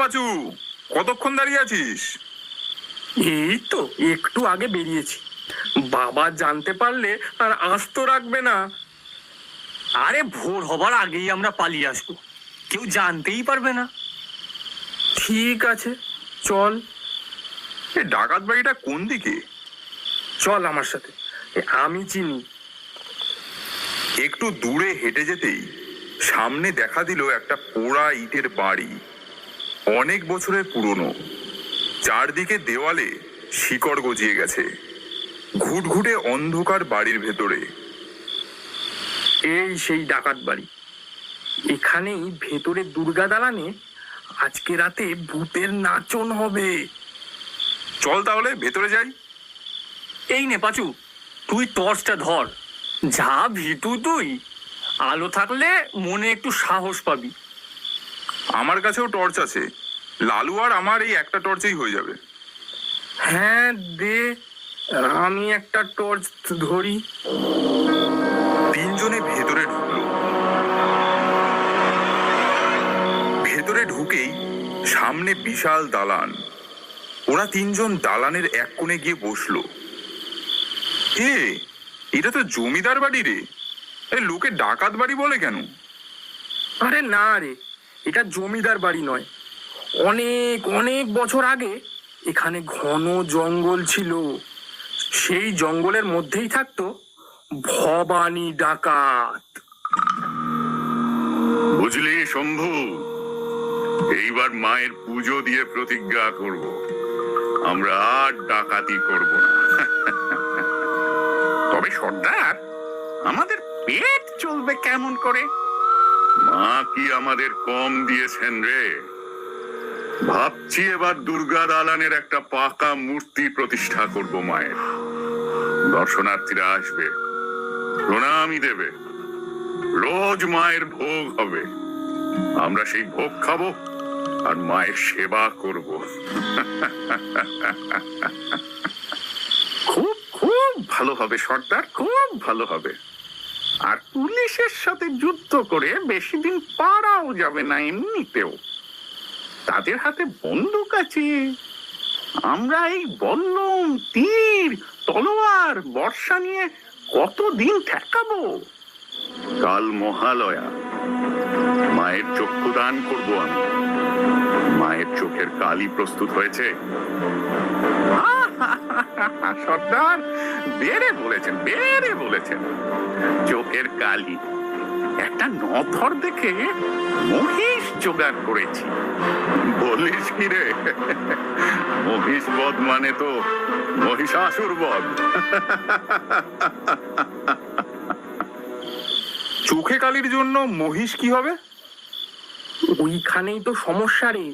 পাচু, কতক্ষণ দাঁড়িয়ে আছিস? এই তো একটু আগে বেরিয়েছি। বাবা জানতে পারলে আর আস্ত রাখবে না। আরে ভোর হবার আগেই আমরা পালিয়ে আসবো, কেউ জানতেই পারবে না। ঠিক আছে, চল। এই ডাকাত বাড়িটা কোন দিকে? চল আমার সাথে, আমি চিনি। একটু দূরে হেঁটে যেতেই সামনে দেখা দিল একটা পোড়া ইটের বাড়ি, অনেক বছরের পুরনো। চারদিকে দেওয়ালে শিকড় গজিয়ে গেছে। ঘুটঘুটে অন্ধকার বাড়ির ভেতরে। এই সেই ডাকাত বাড়ি। এখানেই ভেতরে দুর্গা দালানে আজকে রাতে ভূতের নাচন হবে। চল তাহলে ভেতরে যাই। এই নে পাচু, তুই টর্চটা ধর। যা ভীতু তুই, আলো থাকলে মনে একটু সাহস পাবি। আমার কাছেও টর্চ আছে, লালু আর আমার এই একটা টর্চেই হয়ে যাবে। হ্যাঁ দে, আমি একটা টর্চ ধরি। তিনজনে ভেতরে ঢুকলো। ভেতরে ঢুকেই সামনে বিশাল দালান। ওরা তিনজন দালানের এক কোণে গিয়ে বসলো। এটা তো জমিদার বাড়ি রে। লোকে ডাকাত বাড়ি বলে কেন? আরে না রে, এটা জমিদার বাড়ি নয়। অনেক অনেক বছর আগে এখানে ঘন জঙ্গল ছিল। সেই জঙ্গলের মধ্যেই থাকতো ভবানী ডাকাত। বুঝলি শম্ভু, এইবার মায়ের পুজো দিয়ে প্রতিজ্ঞা করব, আমরা আর ডাকাতি করব না। তবে সর্দার, আমাদের পেট চলবে কেমন করে? মা কি আমাদের কম দিয়েছেন রে? ভাবছি এবার দুর্গা দালানের একটা পাকা মূর্তি প্রতিষ্ঠা করব মায়ের। দর্শনার্থীরা আসবে, প্রণামী দেবে, রোজ মায়ের ভোগ হবে। আমরা সেই ভোগ খাবো আর মায়ের সেবা করব। খুব খুব ভালো হবে সর্দার, খুব ভালো হবে। আর পুলিশের সাথে যুদ্ধ করে বেশি দিন পারাও যাবে না এমনিতেও। তাদের হাতে বন্দুক আছে, আমরা এই বল্লম, তীর, তলোয়ার, বর্ষা নিয়ে কতদিন ঠেকাবো। কাল মহালয়া, মায়ের চক্ষুদান করব আমি। মায়ের চোখের কালি প্রস্তুত হয়েছে। সর্দার বেড়ে বলেছেন, বেড়ে বলেছেন। চোখের কালি একটা নথর দেখে মহিষ জোগাড় করেছি। বলিস কি রে? মহিষ বধ মানে তো মহিষাসুর বধ। চোখে কালির জন্য মহিষ কি হবে? ওইখানেই তো সমস্যা রে।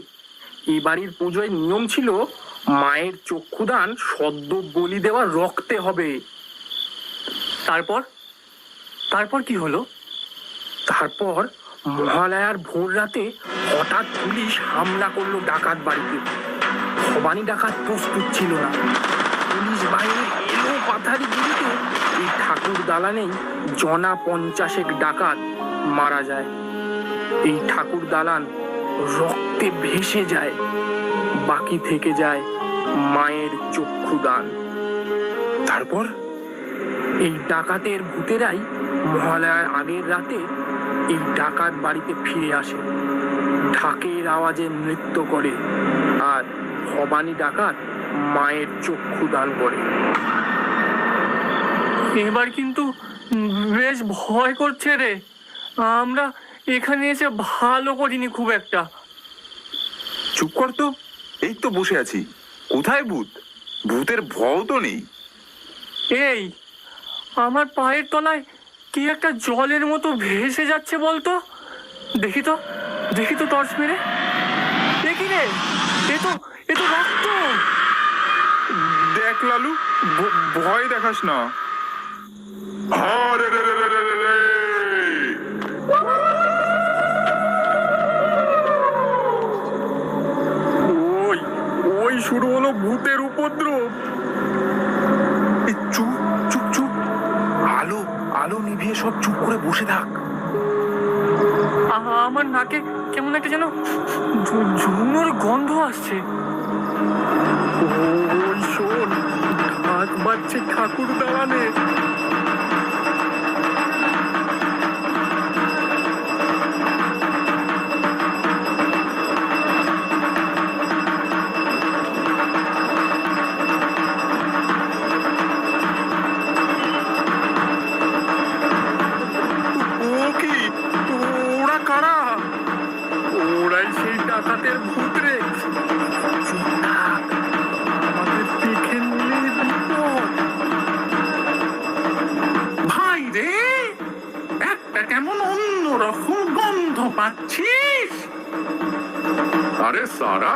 এই বাড়ির পুজোয় নিয়ম ছিল মায়ের চক্ষুদান সদ্য বলি দেওয়া রক্তে হবে। তারপর তারপর কি হলো? তারপর মহালয়ার ভোর রাতে হঠাৎ পুলিশ হামলা করলো ডাকাত বাড়িতে। ভবানী ডাকাত প্রস্তুত ছিল না। পুলিশ বাহিনী এলো পাথারি গুলিতে এই ঠাকুর দালানেই জনা 50 ডাকাত মারা যায়। এই ঠাকুর দালান রক্তে ভেসে যায়। বাকি থেকে যায় মায়ের চক্ষুদান। তারপর এই ডাকাতের ভূতেরাই মহালয়ার আগের রাতে এই ডাকাত বাড়িতে ফিরে আসে, ঢাকের আওয়াজে নৃত্য করে, আর ভবানী ডাকাত মায়ের চক্ষু দান করে। এবার কিন্তু বেশ ভয় করছে রে। আমরা এখানে এসে ভালো করিনি খুব একটা। চুপ কর তো, এই তো বসে আছি। কোথায় ভূত? ভূতের ভয় তো নেই। এই, আমার পায়ের তলায় কি একটা জলের মতো ভেসে যাচ্ছে বলতো। দেখি তো, দেখি তো টর্চ মেরে। দেখি রে, এ তো রক্ত। দেখ লালু, ভয় দেখাস না। আরে রে রে রে রে রে রে। ওই ওই শুরু হলো ভূতের উপদ্রব। চুপ চুপ চুপ, আলো আলো নিভিয়ে সব চুপ করে বসে থাক। আমার নাকে কেমন একটা যেন ঝুমুর গন্ধ আসছে। ওই শোন, ঢাক বাজছে ঠাকুর দালানে। ও কি, ওরা কারা? ওরাই সেই ডাকাতের ভূত রে। চুপ থাক, আমাদের দেখে নিলে বিপদ। ভাই রে, একটা কেমন অন্যরকম গন্ধ পাচ্ছিস? আরে সারা